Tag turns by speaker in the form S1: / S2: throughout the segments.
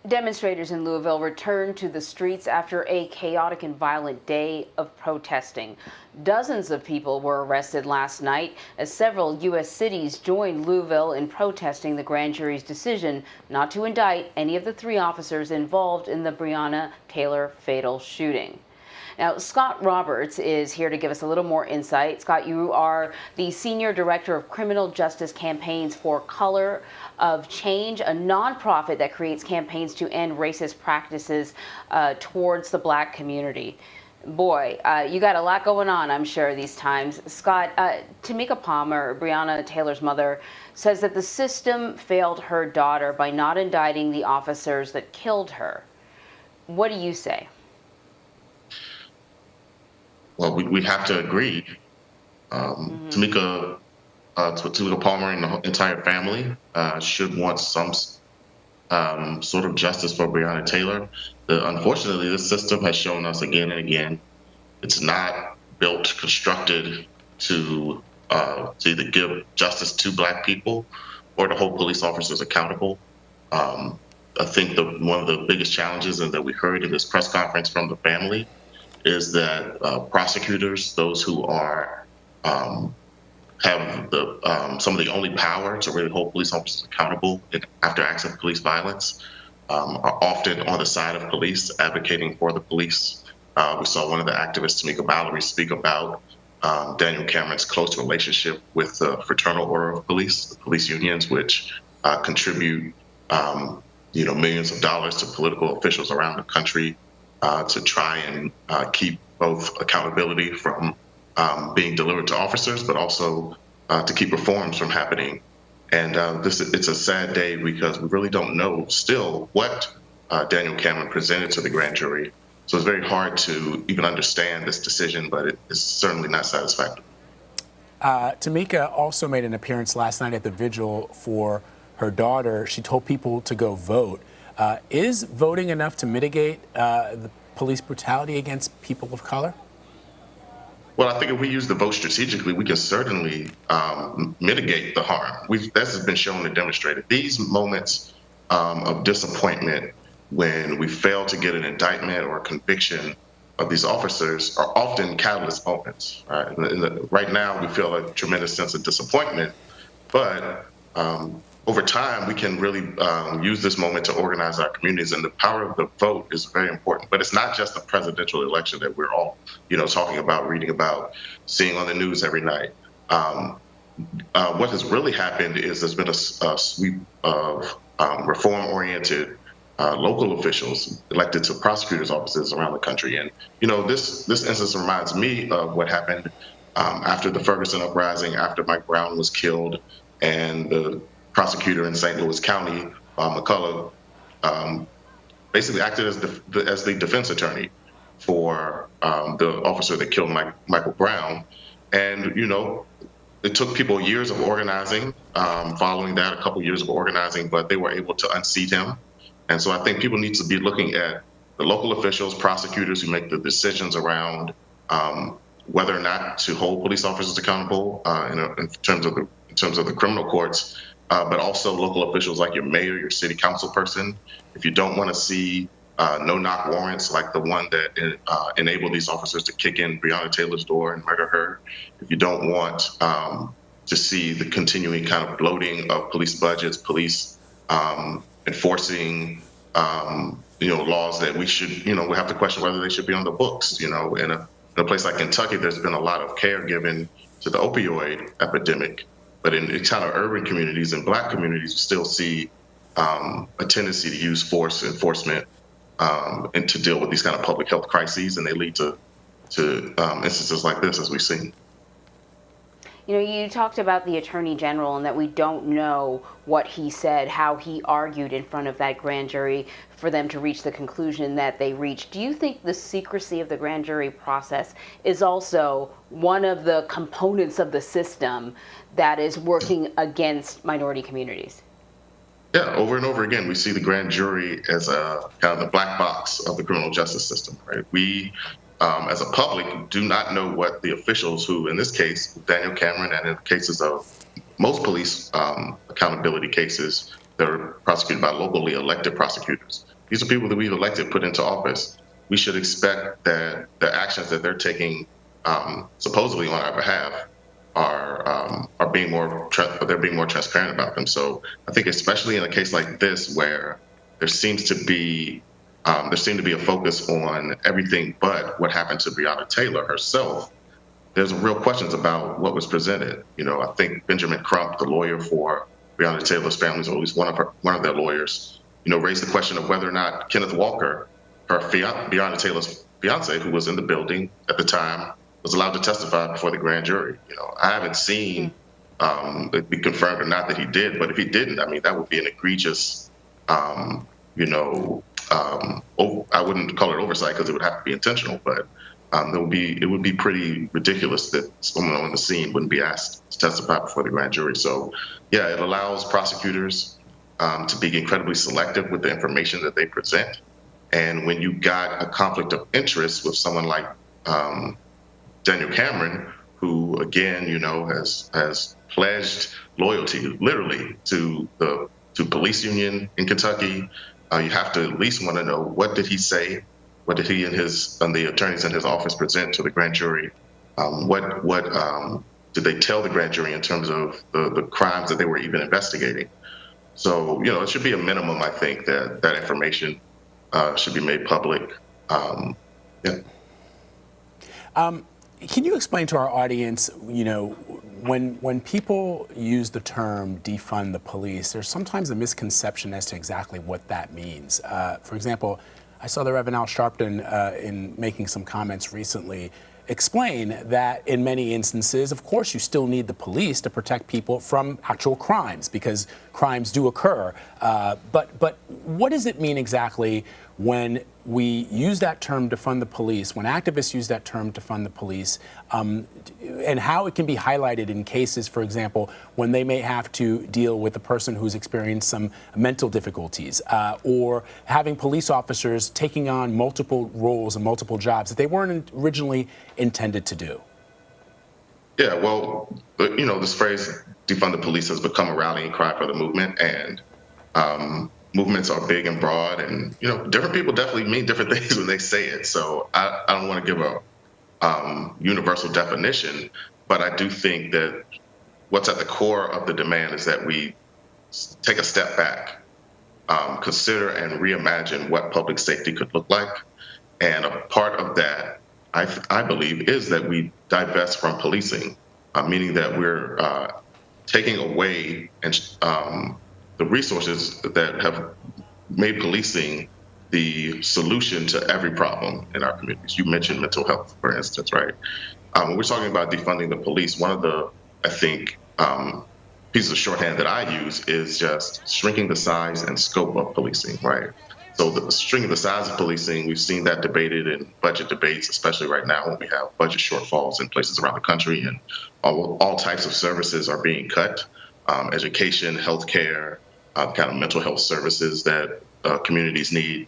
S1: Demonstrators in Louisville returned to the streets after a chaotic and violent day of protesting. Dozens of people were arrested last night as several U.S. cities joined Louisville in protesting the grand jury's decision not to indict any of the 3 officers involved in the Breonna Taylor fatal shooting. Now, Scott Roberts is here to give us a little more insight. Scott, you are the Senior Director of Criminal Justice Campaigns for Color of Change, a nonprofit that creates campaigns to end racist practices towards the Black community. Boy, you got a lot going on, I'm sure, these times. Scott, Tamika Palmer, Breonna Taylor's mother, says that the system failed her daughter by not indicting the officers that killed her. What do you say?
S2: Well, we have to agree. Tamika Palmer and the entire family should want some sort of justice for Breonna Taylor. Unfortunately, this system has shown us again and again it's not constructed to either give justice to Black people or to hold police officers accountable. I think one of the biggest challenges, and that we heard in this press conference from the family, is that prosecutors, those who are have some of the only power to really hold police officers accountable after acts of police violence, are often on the side of police, advocating for the police. We saw one of the activists, Tamika Palmer, speak about Daniel Cameron's close relationship with the Fraternal Order of Police, the police unions, which contribute millions of dollars to political officials around the country to try and keep both accountability from being delivered to officers, but also to keep reforms from happening. And it's a sad day because we really don't know still what Daniel Cameron presented to the grand jury. So it's very hard to even understand this decision, but it is certainly not satisfactory.
S3: Tamika also made an appearance last night at the vigil for her daughter. She told people to go vote. Is voting enough to mitigate the police brutality against people of color?
S2: Well, I think if we use the vote strategically, we can certainly mitigate the harm. This has been shown and demonstrated. These moments of disappointment when we fail to get an indictment or a conviction of these officers are often catalyst moments. Right now, we feel a tremendous sense of disappointment, but over time, we can really use this moment to organize our communities, and the power of the vote is very important. But it's not just the presidential election that we're all, talking about, reading about, seeing on the news every night. What has really happened is there's been a sweep of reform-oriented local officials elected to prosecutors' offices around the country. And, this instance reminds me of what happened after the Ferguson uprising, after Mike Brown was killed, and the prosecutor in St. Louis County, McCullough, basically acted as the defense attorney for the officer that killed Michael Brown. And, it took people years of organizing, following that, a couple years of organizing, but they were able to unseat him. And so I think people need to be looking at the local officials, prosecutors who make the decisions around whether or not to hold police officers accountable in terms of the criminal courts, but also local officials like your mayor, your city council person. If you don't want to see no-knock warrants like the one that enabled these officers to kick in Breonna Taylor's door and murder her, if you don't want to see the continuing kind of bloating of police budgets, police enforcing laws that we should, we have to question whether they should be on the books. In a place like Kentucky, there's been a lot of care given to the opioid epidemic. But in kind of urban communities and Black communities, we still see a tendency to use force enforcement and to deal with these kind of public health crises, and they lead to instances like this, as we've seen.
S1: You talked about the Attorney General and that we don't know what he said, how he argued in front of that grand jury for them to reach the conclusion that they reached. Do you think the secrecy of the grand jury process is also one of the components of the system that is working against minority communities?
S2: Yeah, over and over again, we see the grand jury as a kind of the black box of the criminal justice system, right? We, as a public, do not know what the officials who, in this case, Daniel Cameron, and in cases of most police accountability cases, that are prosecuted by locally elected prosecutors. These are people that we've elected, put into office. We should expect that the actions that they're taking, supposedly on our behalf, are being they're being more transparent about them. So I think, especially in a case like this, where there seems to be a focus on everything but what happened to Breonna Taylor herself. There's real questions about what was presented. I think Benjamin Crump, the lawyer for Breonna Taylor's family, or at least one of their lawyers, raised the question of whether or not Kenneth Walker, Breonna Taylor's fiance, who was in the building at the time, was allowed to testify before the grand jury. I haven't seen it be confirmed or not that he did, but if he didn't, I mean, that would be an egregious, I wouldn't call it oversight because it would have to be intentional, but it would be pretty ridiculous that someone on the scene wouldn't be asked to testify before the grand jury. So, yeah, it allows prosecutors to be incredibly selective with the information that they present. And when you got a conflict of interest with someone like Daniel Cameron, who again, has pledged loyalty literally to the police union in Kentucky, you have to at least want to know, what did he say? What did he and the attorneys in his office present to the grand jury? What did they tell the grand jury in terms of the crimes that they were even investigating? So, it should be a minimum, I think, that information should be made public. Yeah.
S3: Can you explain to our audience, when people use the term defund the police, there's sometimes a misconception as to exactly what that means. For example, I saw the Reverend Al Sharpton in making some comments recently explain that in many instances, of course, you still need the police to protect people from actual crimes, because crimes do occur. But what does it mean exactly when we use that term defund the police, when activists use that term defund the police, and how it can be highlighted in cases, for example, when they may have to deal with a person who's experienced some mental difficulties, or having police officers taking on multiple roles and multiple jobs that they weren't originally intended to do?
S2: Yeah, well, this phrase defund the police has become a rallying cry for the movement, and movements are big and broad, and different people definitely mean different things when they say it. So I don't want to give a universal definition, but I do think that what's at the core of the demand is that we take a step back, consider and reimagine what public safety could look like, and a part of that, I believe, is that we divest from policing, meaning that we're taking away the resources that have made policing the solution to every problem in our communities. You mentioned mental health, for instance, right? When we're talking about defunding the police, one of the, I think, pieces of shorthand that I use is just shrinking the size and scope of policing, right? So shrinking the size of policing, we've seen that debated in budget debates, especially right now when we have budget shortfalls in places around the country, and all types of services are being cut. Education, healthcare, kind of mental health services that communities need,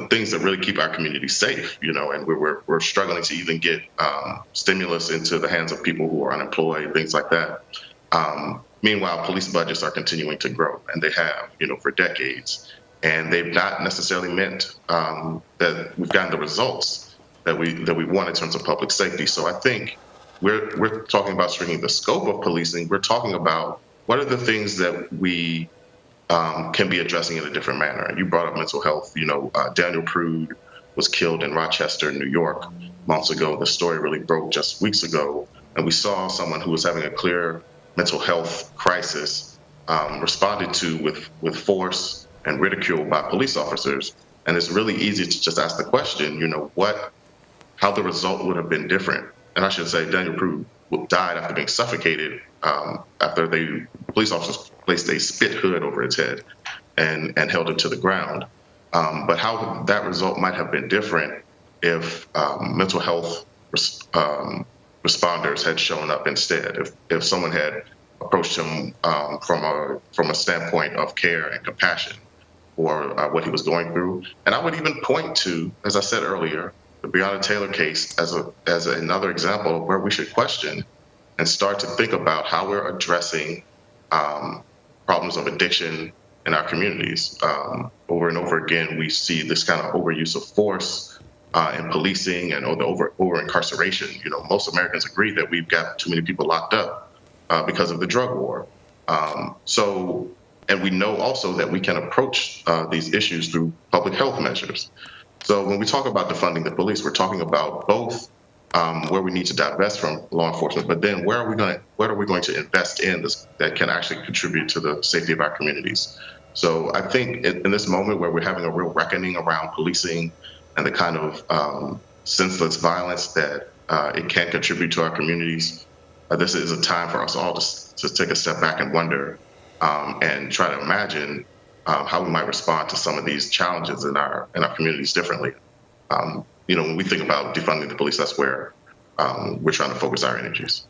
S2: things that really keep our communities safe, and we're struggling to even get stimulus into the hands of people who are unemployed, things like that. Meanwhile, police budgets are continuing to grow, and they have, for decades, and they've not necessarily meant that we've gotten the results that we want in terms of public safety. So I think we're talking about shrinking the scope of policing. We're talking about what are the things that we can be addressing in a different manner. You brought up mental health. Daniel Prude was killed in Rochester, New York, months ago. The story really broke just weeks ago, and we saw someone who was having a clear mental health crisis responded to with force and ridicule by police officers. And it's really easy to just ask the question, how the result would have been different. And I should say Daniel Prude died after being suffocated after police officers placed a spit hood over his head and held him to the ground. But how that result might have been different if mental health responders had shown up instead, if someone had approached him from a standpoint of care and compassion for what he was going through. And I would even point to, as I said earlier, the Breonna Taylor case as another example of where we should question and start to think about how we're addressing problems of addiction, in our communities. Over and over again, we see this kind of overuse of force in policing and the over incarceration. Most Americans agree that we've got too many people locked up because of the drug war. And we know also that we can approach these issues through public health measures. So when we talk about defunding the police, we're talking about both where we need to divest from law enforcement, but then what are we going to invest in that can actually contribute to the safety of our communities? So I think in this moment where we're having a real reckoning around policing and the kind of senseless violence that it can contribute to our communities, this is a time for us all to take a step back and wonder and try to imagine how we might respond to some of these challenges in our communities differently. When we think about defunding the police, that's where we're trying to focus our energies.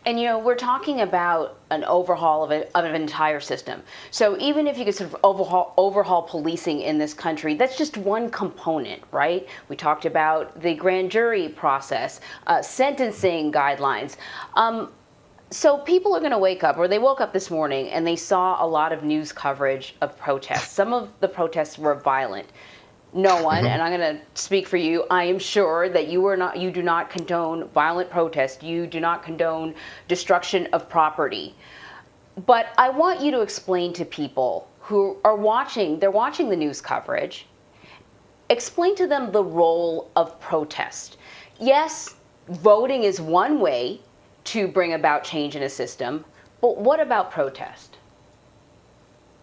S1: And, we're talking about an overhaul of an entire system. So even if you could sort of overhaul policing in this country, that's just one component, right? We talked about the grand jury process, sentencing guidelines. So people are going to wake up, or they woke up this morning and they saw a lot of news coverage of protests. Some of the protests were violent. No one, and I'm going to speak for you, I am sure that you do not condone violent protest. You do not condone destruction of property. But I want you to explain to people who are watching the news coverage, explain to them the role of protest. Yes, voting is one way to bring about change in a system, but what about protest?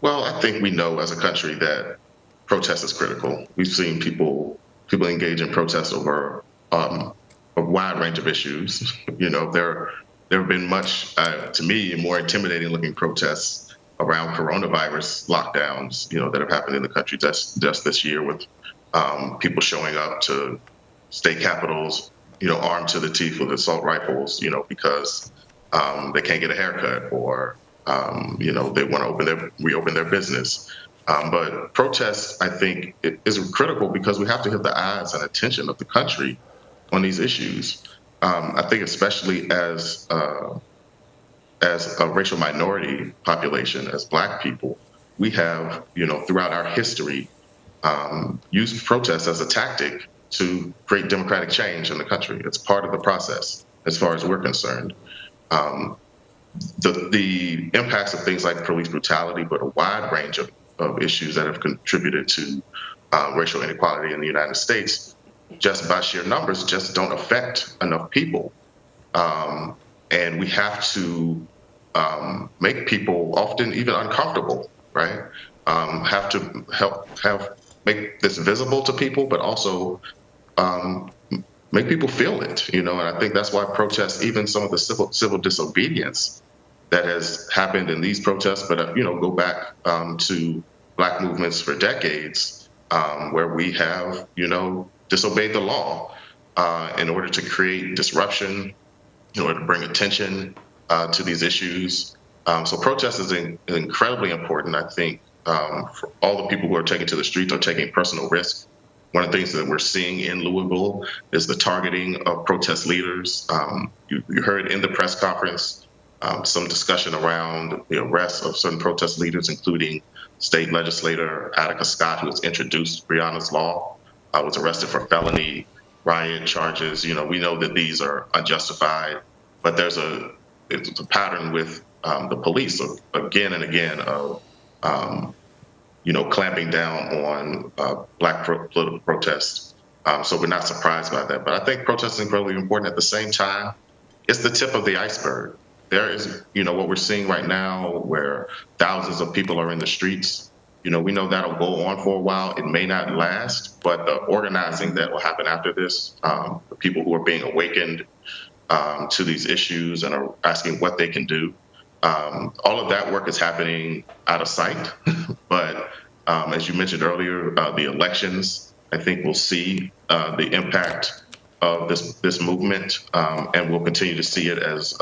S2: Well, I think we know as a country that protest is critical. We've seen people engage in protests over a wide range of issues. There have been much, to me, more intimidating looking protests around coronavirus lockdowns, that have happened in the country just this year with people showing up to state capitals, armed to the teeth with assault rifles, because they can't get a haircut or, they want to reopen their business. But protests, I think, is critical because we have to have the eyes and attention of the country on these issues. I think especially as a racial minority population, as Black people, we have, throughout our history, used protests as a tactic to create democratic change in the country. It's part of the process, as far as we're concerned. The impacts of things like police brutality, but a wide range of issues that have contributed to racial inequality in the United States, just by sheer numbers, just don't affect enough people. And we have to make people often even uncomfortable, right? Have to make this visible to people, but also make people feel it, and I think that's why protests, even some of the civil disobedience that has happened in these protests, but go back to Black movements for decades, where we have disobeyed the law in order to create disruption, in order to bring attention to these issues. So protest is incredibly important, I think, for all the people who are taking to the streets or taking personal risk. One of the things that we're seeing in Louisville is the targeting of protest leaders. You heard in the press conference some discussion around the arrest of certain protest leaders, including State Legislator Attica Scott, who has introduced Breonna's law, was arrested for felony riot charges. We know that these are unjustified, but it's a pattern with the police again and again of clamping down on Black political protests. So we're not surprised by that. But I think protest is incredibly important. At the same time, it's the tip of the iceberg. There is, what we're seeing right now where thousands of people are in the streets. We know that'll go on for a while. It may not last, but the organizing that will happen after this, the people who are being awakened to these issues and are asking what they can do, all of that work is happening out of sight. But as you mentioned earlier, the elections, I think we'll see the impact of this movement, and we'll continue to see it as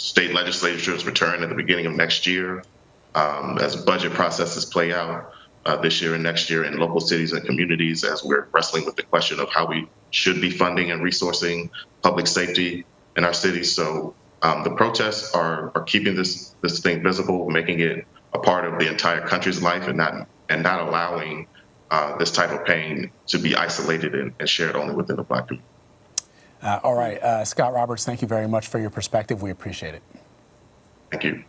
S2: state legislatures return at the beginning of next year, as budget processes play out this year and next year in local cities and communities, as we're wrestling with the question of how we should be funding and resourcing public safety in our cities. So the protests are keeping this thing visible, making it a part of the entire country's life, and not allowing this type of pain to be isolated and shared only within the Black community.
S3: All right, Scott Roberts, thank you very much for your perspective. We appreciate it.
S2: Thank you.